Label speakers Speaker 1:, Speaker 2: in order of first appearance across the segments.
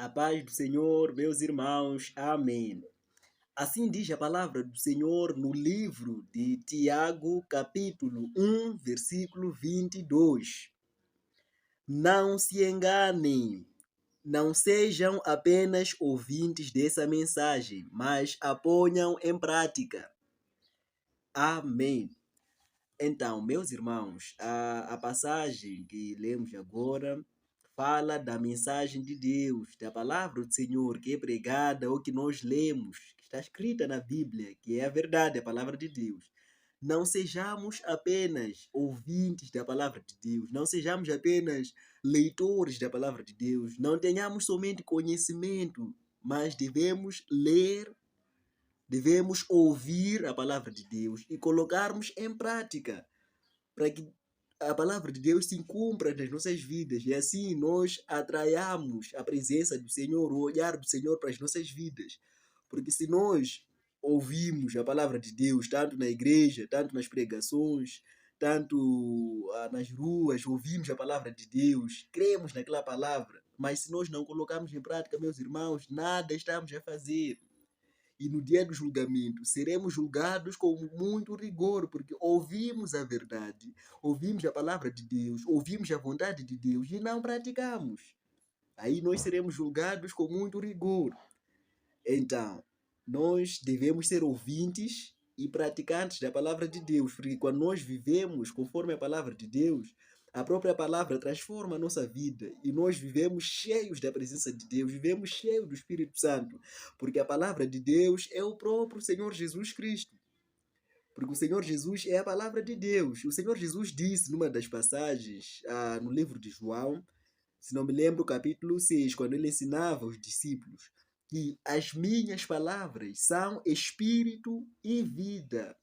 Speaker 1: A paz do Senhor, meus irmãos. Amém. Assim diz a palavra do Senhor no livro de Tiago, capítulo 1, versículo 22. Não se enganem, não sejam apenas ouvintes dessa mensagem, mas a ponham em prática. Amém. Então, meus irmãos, a passagem que lemos agora fala da mensagem de Deus, da palavra do Senhor que é pregada ou que nós lemos, que está escrita na Bíblia, que é a verdade, a palavra de Deus. Não sejamos apenas ouvintes da palavra de Deus, não sejamos apenas leitores da palavra de Deus, não tenhamos somente conhecimento, mas devemos ler, devemos ouvir a palavra de Deus e colocarmos em prática para que a palavra de Deus se cumpra nas nossas vidas e assim nós atraiamos a presença do Senhor, o olhar do Senhor para as nossas vidas. Porque se nós ouvimos a palavra de Deus, tanto na igreja, tanto nas pregações, tanto nas ruas, ouvimos a palavra de Deus, cremos naquela palavra, mas se nós não colocarmos em prática, meus irmãos, nada estamos a fazer. E no dia do julgamento seremos julgados com muito rigor, porque ouvimos a verdade, ouvimos a palavra de Deus, ouvimos a vontade de Deus e não praticamos. Aí nós seremos julgados com muito rigor. Então, nós devemos ser ouvintes e praticantes da palavra de Deus, porque quando nós vivemos conforme a palavra de Deus, a própria palavra transforma a nossa vida e nós vivemos cheios da presença de Deus, vivemos cheios do Espírito Santo, porque a palavra de Deus é o próprio Senhor Jesus Cristo. Porque o Senhor Jesus é a palavra de Deus. O Senhor Jesus disse numa das passagens, no livro de João, se não me lembro, capítulo 6, quando ele ensinava os discípulos, que as minhas palavras são espírito e vida.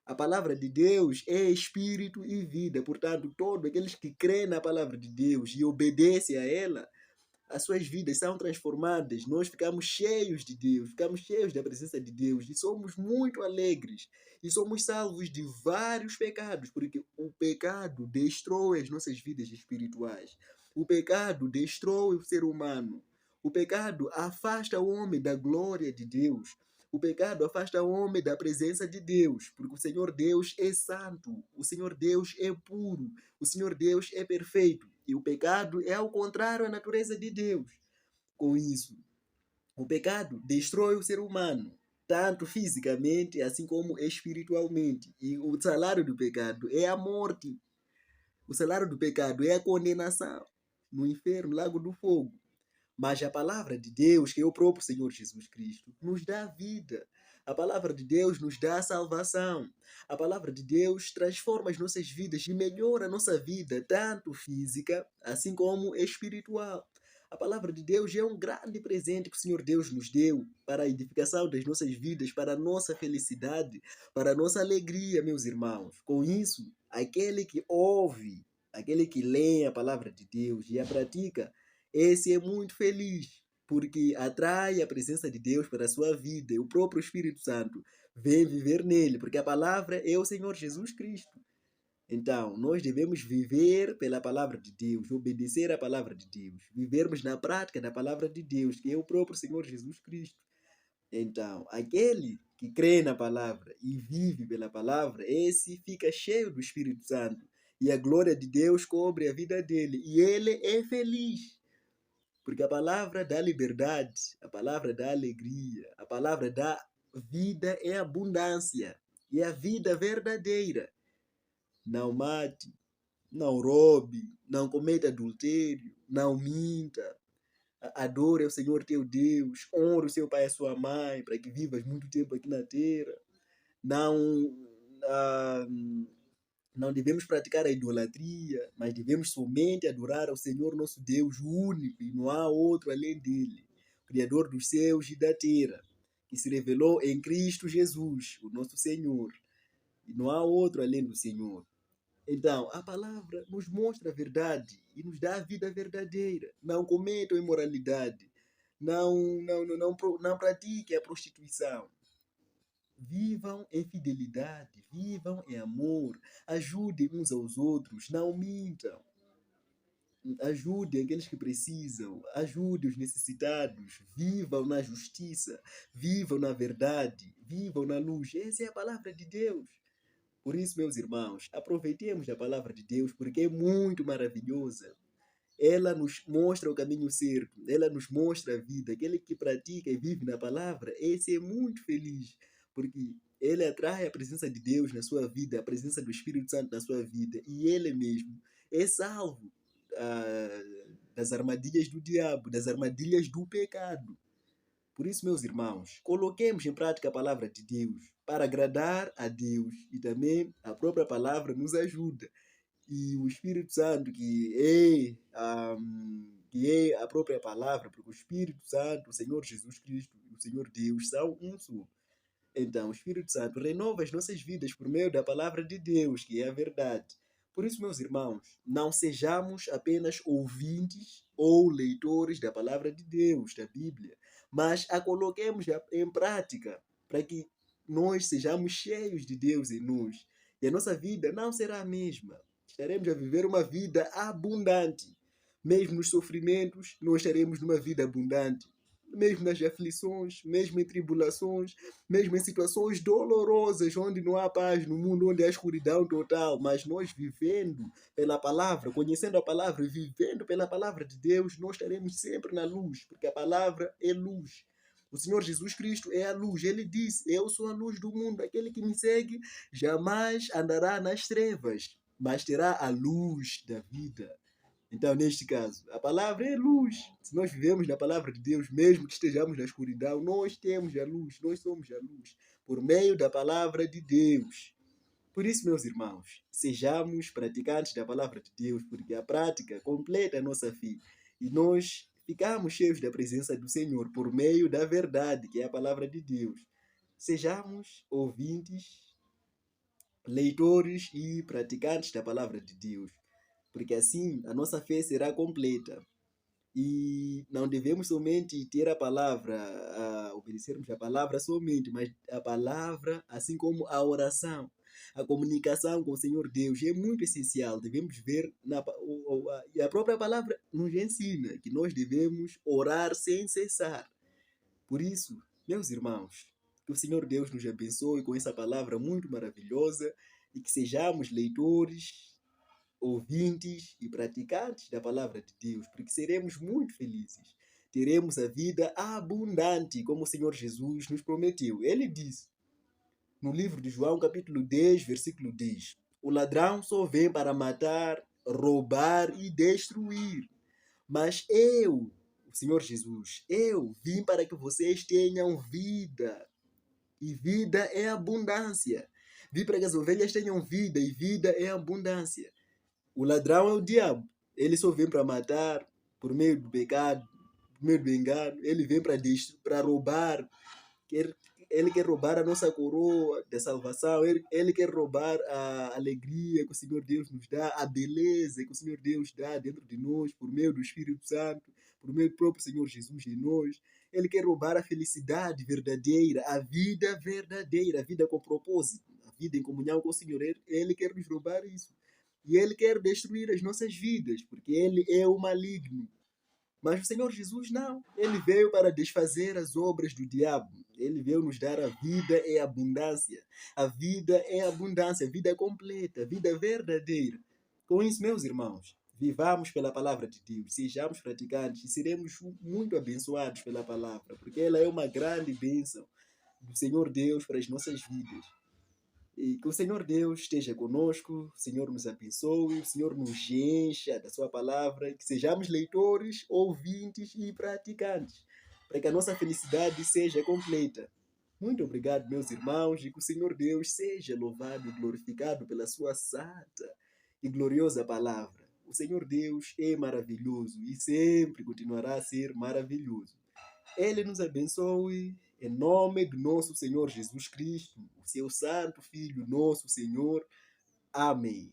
Speaker 1: A palavra de Deus é espírito e vida. Portanto, todos aqueles que creem na palavra de Deus e obedecem a ela, as suas vidas são transformadas. Nós ficamos cheios de Deus, ficamos cheios da presença de Deus e somos muito alegres. E somos salvos de vários pecados, porque o pecado destrói as nossas vidas espirituais. O pecado destrói o ser humano. O pecado afasta o homem da glória de Deus. O pecado afasta o homem da presença de Deus, porque o Senhor Deus é santo, o Senhor Deus é puro, o Senhor Deus é perfeito. E o pecado é ao contrário à natureza de Deus. Com isso, o pecado destrói o ser humano, tanto fisicamente assim como espiritualmente. E o salário do pecado é a morte. O salário do pecado é a condenação no inferno, lago do fogo. Mas a palavra de Deus, que é o próprio Senhor Jesus Cristo, nos dá vida. A palavra de Deus nos dá salvação. A palavra de Deus transforma as nossas vidas e melhora a nossa vida, tanto física assim como espiritual. A palavra de Deus é um grande presente que o Senhor Deus nos deu para a edificação das nossas vidas, para a nossa felicidade, para a nossa alegria, meus irmãos. Com isso, aquele que ouve, aquele que lê a palavra de Deus e a pratica, esse é muito feliz, porque atrai a presença de Deus para a sua vida. E o próprio Espírito Santo vem viver nele, porque a palavra é o Senhor Jesus Cristo. Então, nós devemos viver pela palavra de Deus, obedecer à palavra de Deus, vivermos na prática da palavra de Deus, que é o próprio Senhor Jesus Cristo. Então, aquele que crê na palavra e vive pela palavra, esse fica cheio do Espírito Santo. E a glória de Deus cobre a vida dele. E ele é feliz. Porque a palavra dá liberdade, a palavra dá alegria, a palavra dá vida e abundância. E a vida verdadeira. Não mate, não roube, não cometa adultério, não minta. Adore o Senhor teu Deus, honre o seu pai e a sua mãe, para que vivas muito tempo aqui na terra. Não, ah, não devemos praticar a idolatria, mas devemos somente adorar ao Senhor nosso Deus, o único, e não há outro além dele, Criador dos céus e da terra, que se revelou em Cristo Jesus, o nosso Senhor. E não há outro além do Senhor. Então, a palavra nos mostra a verdade e nos dá a vida verdadeira. Não cometam imoralidade. Não pratiquem a prostituição. Vivam em fidelidade, vivam em amor, ajudem uns aos outros, não mintam. Ajude aqueles que precisam, ajude os necessitados, vivam na justiça, vivam na verdade, vivam na luz. Essa é a palavra de Deus. Por isso, meus irmãos, aproveitemos a palavra de Deus, porque é muito maravilhosa. Ela nos mostra o caminho certo, ela nos mostra a vida. Aquele que pratica e vive na palavra, esse é muito feliz, porque ele atrai a presença de Deus na sua vida, a presença do Espírito Santo na sua vida, e ele mesmo é salvo das armadilhas do diabo, das armadilhas do pecado. Por isso, meus irmãos, coloquemos em prática a palavra de Deus para agradar a Deus, e também a própria palavra nos ajuda. E o Espírito Santo, que é a própria palavra, porque o Espírito Santo, o Senhor Jesus Cristo e o Senhor Deus são um só. Então, o Espírito Santo renova as nossas vidas por meio da palavra de Deus, que é a verdade. Por isso, meus irmãos, não sejamos apenas ouvintes ou leitores da palavra de Deus, da Bíblia, mas a coloquemos em prática para que nós sejamos cheios de Deus em nós. E a nossa vida não será a mesma. Estaremos a viver uma vida abundante. Mesmo nos sofrimentos, nós estaremos numa vida abundante. Mesmo nas aflições, mesmo em tribulações, mesmo em situações dolorosas, onde não há paz no mundo, onde há escuridão total, mas nós vivendo pela palavra, conhecendo a palavra e vivendo pela palavra de Deus, nós estaremos sempre na luz, porque a palavra é luz. O Senhor Jesus Cristo é a luz. Ele disse: eu sou a luz do mundo. Aquele que me segue jamais andará nas trevas, mas terá a luz da vida. Então, neste caso, a palavra é luz. Se nós vivemos na palavra de Deus, mesmo que estejamos na escuridão, nós temos a luz, nós somos a luz, por meio da palavra de Deus. Por isso, meus irmãos, sejamos praticantes da palavra de Deus, porque a prática completa a nossa fé. E nós ficamos cheios da presença do Senhor por meio da verdade, que é a palavra de Deus. Sejamos ouvintes, leitores e praticantes da palavra de Deus, porque assim a nossa fé será completa. E não devemos somente ter a palavra, obedecermos a palavra somente, mas a palavra, assim como a oração, a comunicação com o Senhor Deus é muito essencial. Devemos ver, e a própria palavra nos ensina que nós devemos orar sem cessar. Por isso, meus irmãos, que o Senhor Deus nos abençoe com essa palavra muito maravilhosa e que sejamos leitores, ouvintes e praticantes da palavra de Deus, porque seremos muito felizes. Teremos a vida abundante, como o Senhor Jesus nos prometeu. Ele disse, no livro de João, capítulo 10, versículo 10, o ladrão só vem para matar, roubar e destruir. Mas eu, o Senhor Jesus, eu vim para que vocês tenham vida. E vida é abundância. Vim para que as ovelhas tenham vida, e vida é abundância. O ladrão é o diabo. Ele só vem para matar por meio do pecado, por meio do engano. Ele vem para roubar. Ele quer roubar a nossa coroa da salvação. Ele quer roubar a alegria que o Senhor Deus nos dá, a beleza que o Senhor Deus dá dentro de nós, por meio do Espírito Santo, por meio do próprio Senhor Jesus em nós. Ele quer roubar a felicidade verdadeira, a vida verdadeira, a vida com propósito, a vida em comunhão com o Senhor. Ele quer nos roubar isso. E ele quer destruir as nossas vidas, porque ele é o maligno. Mas o Senhor Jesus não. Ele veio para desfazer as obras do diabo. Ele veio nos dar a vida e abundância. A vida é abundância, a vida completa, a vida verdadeira. Com isso, meus irmãos, vivamos pela palavra de Deus, sejamos praticantes e seremos muito abençoados pela palavra, porque ela é uma grande bênção do Senhor Deus para as nossas vidas. E que o Senhor Deus esteja conosco, o Senhor nos abençoe, o Senhor nos encha da sua palavra, que sejamos leitores, ouvintes e praticantes, para que a nossa felicidade seja completa. Muito obrigado, meus irmãos, e que o Senhor Deus seja louvado e glorificado pela sua santa e gloriosa palavra. O Senhor Deus é maravilhoso e sempre continuará a ser maravilhoso. Ele nos abençoe, em nome do nosso Senhor Jesus Cristo, o seu santo Filho, nosso Senhor. Amém.